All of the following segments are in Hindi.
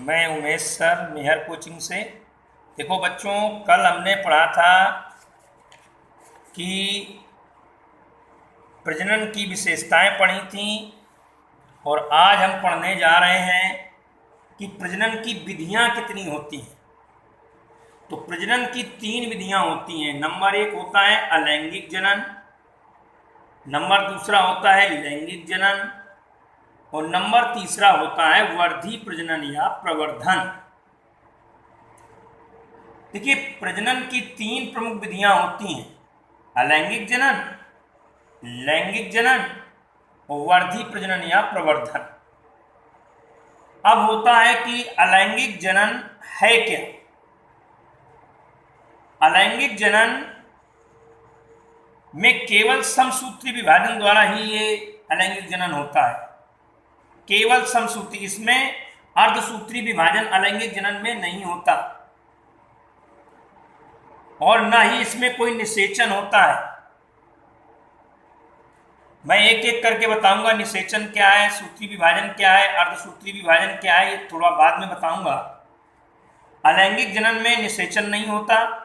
मैं उमेश सर मेहर कोचिंग से। देखो बच्चों, कल हमने पढ़ा था कि प्रजनन की विशेषताएं पढ़ी थीं और आज हम पढ़ने जा रहे हैं कि प्रजनन की विधियां कितनी होती हैं। तो प्रजनन की 3 विधियां होती हैं। नंबर 1 होता है अलैंगिक जनन, नंबर दूसरा होता है लैंगिक जनन और नंबर तीसरा होता है वर्धी प्रजनन या प्रवर्धन। देखिए, प्रजनन की 3 प्रमुख विधियां होती हैं, अलैंगिक जनन, लैंगिक जनन और वर्धी प्रजनन या प्रवर्धन। अब होता है कि अलैंगिक जनन है क्या। अलैंगिक जनन में केवल समसूत्री विभाजन द्वारा ही ये अलैंगिक जनन होता है, केवल समसूत्री। इसमें अर्धसूत्री विभाजन अलैंगिक जनन में नहीं होता और न ही इसमें कोई निषेचन होता है। मैं एक एक करके बताऊंगा निषेचन क्या है, सूत्री विभाजन क्या है, अर्धसूत्री विभाजन क्या है, ये थोड़ा बाद में बताऊंगा। अलैंगिक जनन में निषेचन नहीं होता।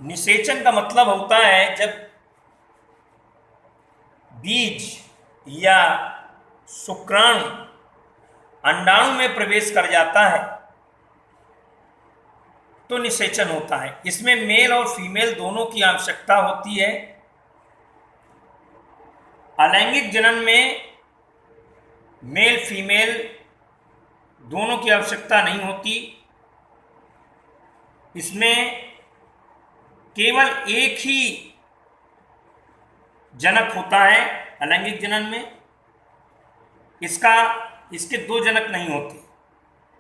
निषेचन का मतलब होता है जब बीज या शुक्राणु अंडाणु में प्रवेश कर जाता है तो निषेचन होता है। इसमें मेल और फीमेल दोनों की आवश्यकता होती है। अलैंगिक जनन में मेल फीमेल दोनों की आवश्यकता नहीं होती। इसमें केवल एक ही जनक होता है अलैंगिक जनन में। इसके 2 जनक नहीं होते।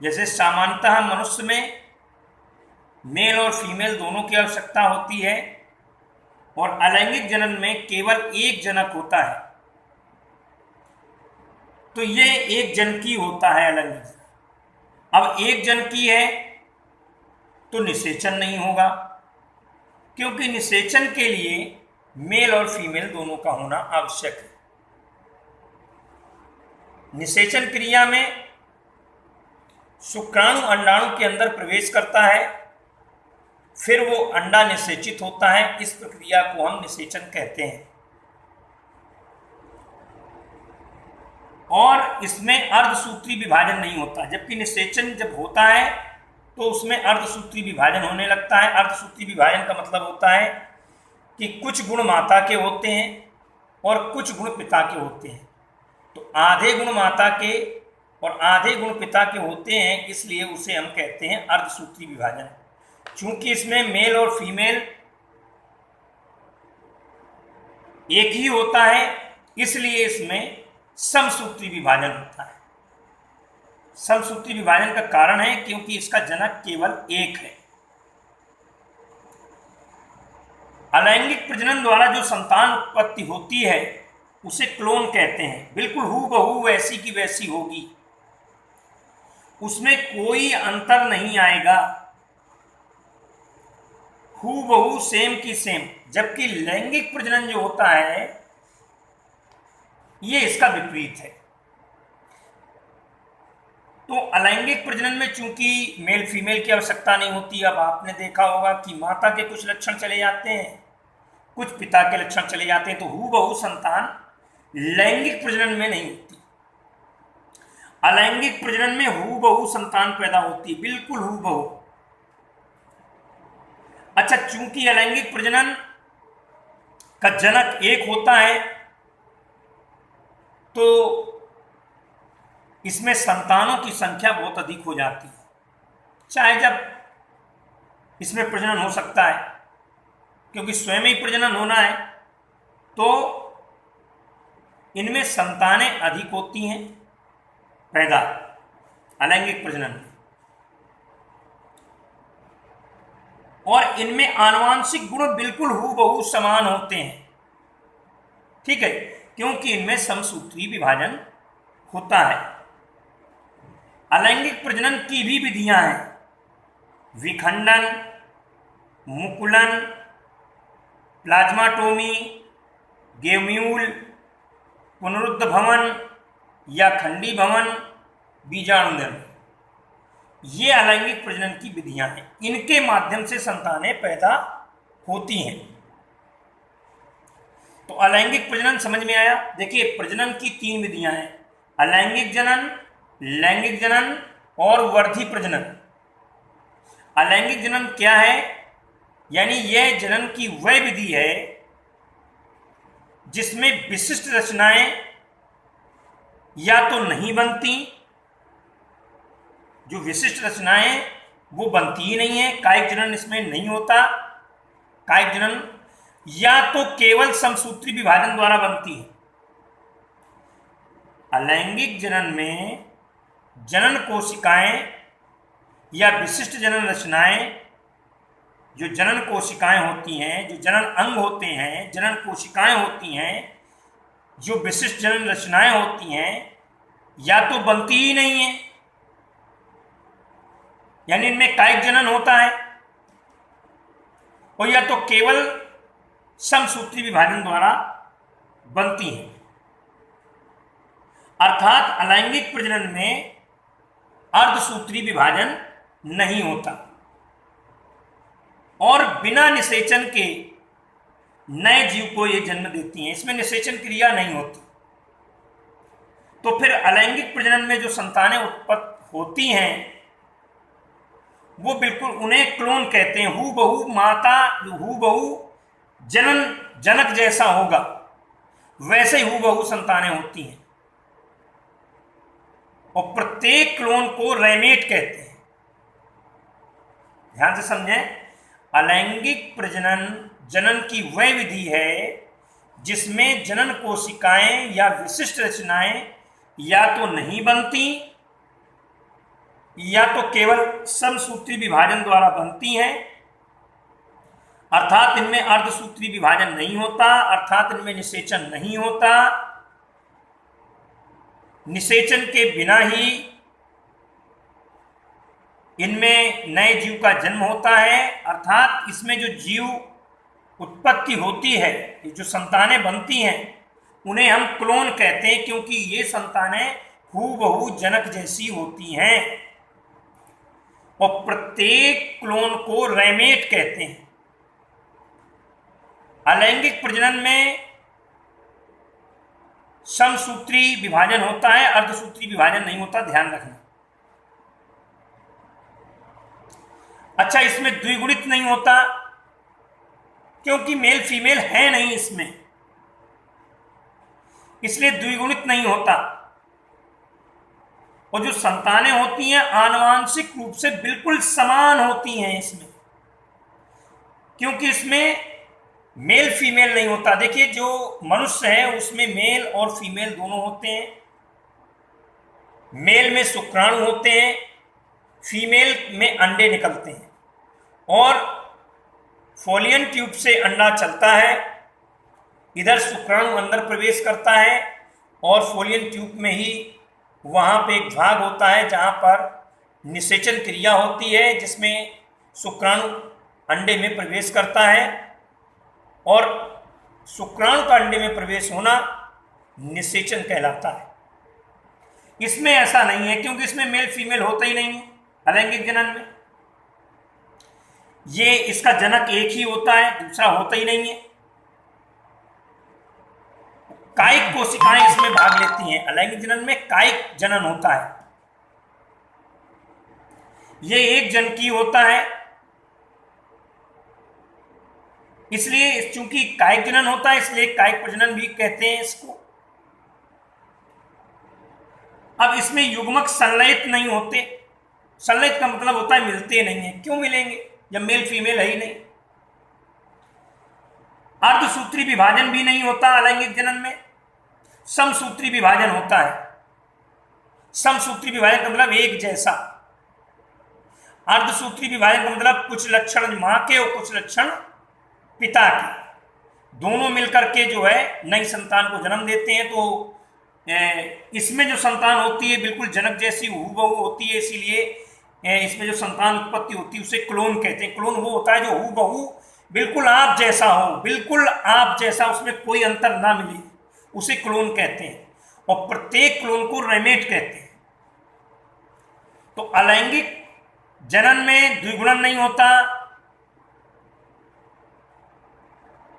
जैसे सामान्यतः मनुष्य में मेल और फीमेल दोनों की आवश्यकता होती है और अलैंगिक जनन में केवल एक जनक होता है। तो ये एक जनकी होता है अलैंगिक जनन। अब एक जनकी है तो निषेचन नहीं होगा, क्योंकि निषेचन के लिए मेल और फीमेल दोनों का होना आवश्यक है। निषेचन क्रिया में शुक्राणु अंडाणु के अंदर प्रवेश करता है, फिर वो अंडा निषेचित होता है। इस प्रक्रिया को हम निषेचन कहते हैं। और इसमें अर्धसूत्री विभाजन नहीं होता, जबकि निषेचन जब होता है तो उसमें अर्धसूत्री विभाजन होने लगता है। अर्धसूत्री विभाजन का मतलब होता है कि कुछ गुण माता के होते हैं और कुछ गुण पिता के होते हैं। तो आधे गुण माता के और आधे गुण पिता के होते हैं, इसलिए उसे हम कहते हैं अर्धसूत्री विभाजन। चूंकि इसमें मेल और फीमेल एक ही होता है, इसलिए इसमें समसूत्री विभाजन होता है। समसूत्री विभाजन का कारण है क्योंकि इसका जनक केवल एक है। अलैंगिक प्रजनन द्वारा जो संतान उत्पत्ति होती है उसे क्लोन कहते हैं। बिल्कुल हूबहू वैसी की वैसी होगी, उसमें कोई अंतर नहीं आएगा, हूबहू सेम की सेम। जबकि लैंगिक प्रजनन जो होता है ये इसका विपरीत है। तो अलैंगिक प्रजनन में चूंकि मेल फीमेल की आवश्यकता नहीं होती। अब आपने देखा होगा कि माता के कुछ लक्षण चले जाते हैं, कुछ पिता के लक्षण चले जाते हैं, तो हूबहू संतान लैंगिक प्रजनन में नहीं होती। अलैंगिक प्रजनन में हूबहू संतान पैदा होती है, बिल्कुल हूबहू। अच्छा, चूंकि अलैंगिक प्रजनन का जनक एक होता है तो इसमें संतानों की संख्या बहुत अधिक हो जाती है। चाहे जब इसमें प्रजनन हो सकता है, क्योंकि स्वयं ही प्रजनन होना है तो इनमें संतानें अधिक होती हैं पैदा अलैंगिक प्रजनन में। और इनमें आनुवांशिक गुण बिल्कुल हूबहू समान होते हैं, ठीक है, क्योंकि इनमें समसूत्री विभाजन होता है। अलैंगिक प्रजनन की भी विधियां हैं, विखंडन, मुकुलन, प्लाज्माटोमी, गेम्यूल, पुनरुद्ध भवन या खंडी भवन बीजाणुजनन, ये अलैंगिक प्रजनन की विधियां हैं। इनके माध्यम से संतानें पैदा होती हैं। तो अलैंगिक प्रजनन समझ में आया। देखिए, प्रजनन की 3 विधियां हैं, अलैंगिक जनन, लैंगिक जनन और वर्धी प्रजनन। अलैंगिक जनन क्या है? यानी यह जनन की वह विधि है जिसमें विशिष्ट रचनाएं या तो नहीं बनती, जो विशिष्ट रचनाएं वो बनती ही नहीं है, कायिक जनन इसमें नहीं होता, कायिक जनन, या तो केवल समसूत्री विभाजन द्वारा बनती है। अलैंगिक जनन में जनन कोशिकाएं या विशिष्ट जनन रचनाएं, जो जनन कोशिकाएं होती हैं, जो जनन अंग होते हैं, जनन कोशिकाएं होती हैं, जो विशिष्ट जनन रचनाएं होती हैं, या तो बनती ही नहीं है, यानी इनमें कायिक जनन होता है, और या तो केवल समसूत्री विभाजन द्वारा बनती हैं। अर्थात अलैंगिक प्रजनन में अर्धसूत्री विभाजन नहीं होता और बिना निषेचन के नए जीव को ये जन्म देती हैं, इसमें निषेचन क्रिया नहीं होती। तो फिर अलैंगिक प्रजनन में जो संतानें उत्पन्न होती हैं वो बिल्कुल उन्हें क्लोन कहते हैं। हूबहू माता, हूबहू जनक जैसा होगा वैसे ही हूबहू संतानें होती हैं, और प्रत्येक क्लोन को रैमेट कहते हैं। ध्यान से समझें, अलैंगिक प्रजनन जनन की वह विधि है जिसमें जनन कोशिकाएं या विशिष्ट रचनाएं या तो नहीं बनती या तो केवल समसूत्री विभाजन द्वारा बनती हैं, अर्थात इनमें अर्धसूत्री विभाजन नहीं होता, अर्थात इनमें निषेचन नहीं होता। निषेचन के बिना ही इनमें नए जीव का जन्म होता है, अर्थात इसमें जो जीव उत्पत्ति होती है, ये जो संतानें बनती हैं, उन्हें हम क्लोन कहते हैं, क्योंकि ये संतानें हूबहू जनक जैसी होती हैं। और प्रत्येक क्लोन को रैमेट कहते हैं। अलैंगिक प्रजनन में समसूत्री विभाजन होता है, अर्धसूत्री विभाजन नहीं होता, ध्यान रखना। अच्छा, इसमें द्विगुणित नहीं होता क्योंकि मेल फीमेल है नहीं इसमें, इसलिए द्विगुणित नहीं होता। और जो संतानें होती हैं आनुवांशिक रूप से बिल्कुल समान होती हैं इसमें, क्योंकि इसमें मेल फीमेल नहीं होता। देखिए, जो मनुष्य है उसमें मेल और फीमेल दोनों होते हैं। मेल में शुक्राणु होते हैं, फीमेल में अंडे निकलते हैं, और फोलियन ट्यूब से अंडा चलता है, इधर शुक्राणु अंदर प्रवेश करता है, और फोलियन ट्यूब में ही वहाँ पे एक भाग होता है जहाँ पर निषेचन क्रिया होती है, जिसमें शुक्राणु अंडे में प्रवेश करता है, और शुक्राणु का अंडे में प्रवेश होना निषेचन कहलाता है। इसमें ऐसा नहीं है, क्योंकि इसमें मेल फीमेल होता ही नहीं है अलैंगिक जनन में। ये इसका जनक एक ही होता है, दूसरा होता ही नहीं है। कायिक कोशिकाएं इसमें भाग लेती हैं। अलैंगिक जनन में कायिक जनन होता है, ये एक जनकी होता है, इसलिए चूंकि कायिक जनन होता है इसलिए कायिक प्रजनन भी कहते हैं इसको। अब इसमें युग्मक संलयित नहीं होते। संलयित का मतलब होता है मिलते नहीं है। क्यों मिलेंगे जब मेल फीमेल है ही नहीं। अर्धसूत्री विभाजन भी नहीं होता अलैंगिक जनन में, समसूत्री विभाजन होता है। समसूत्री विभाजन का मतलब एक जैसा। अर्धसूत्री विभाजन का मतलब कुछ लक्षण मां के और कुछ लक्षण पिता के, दोनों मिलकर के जो है नई संतान को जन्म देते हैं। तो इसमें जो संतान होती है बिल्कुल जनक जैसी हूबहू होती है, इसीलिए इसमें जो संतान उत्पत्ति होती है उसे क्लोन कहते हैं। क्लोन वो होता है जो हूबहू बिल्कुल आप जैसा हो, बिल्कुल आप जैसा, उसमें कोई अंतर ना मिले, उसे क्लोन कहते हैं। और प्रत्येक क्लोन को रैमेट कहते हैं। तो अलैंगिक जनन में द्विगुणन नहीं होता,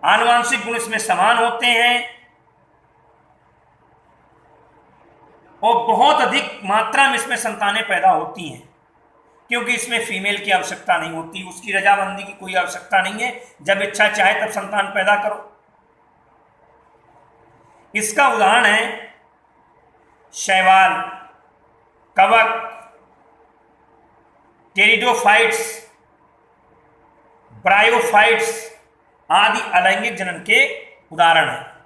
आनुवांशिक गुण इसमें समान होते हैं और बहुत अधिक मात्रा में इसमें संतानें पैदा होती हैं, क्योंकि इसमें फीमेल की आवश्यकता नहीं होती, उसकी रजामंदी की कोई आवश्यकता नहीं है, जब इच्छा चाहे तब संतान पैदा करो। इसका उदाहरण है शैवाल, कवक, टेरिडोफाइट्स, ब्रायोफाइट्स आदि अलैंगिक जनन के उदाहरण हैं।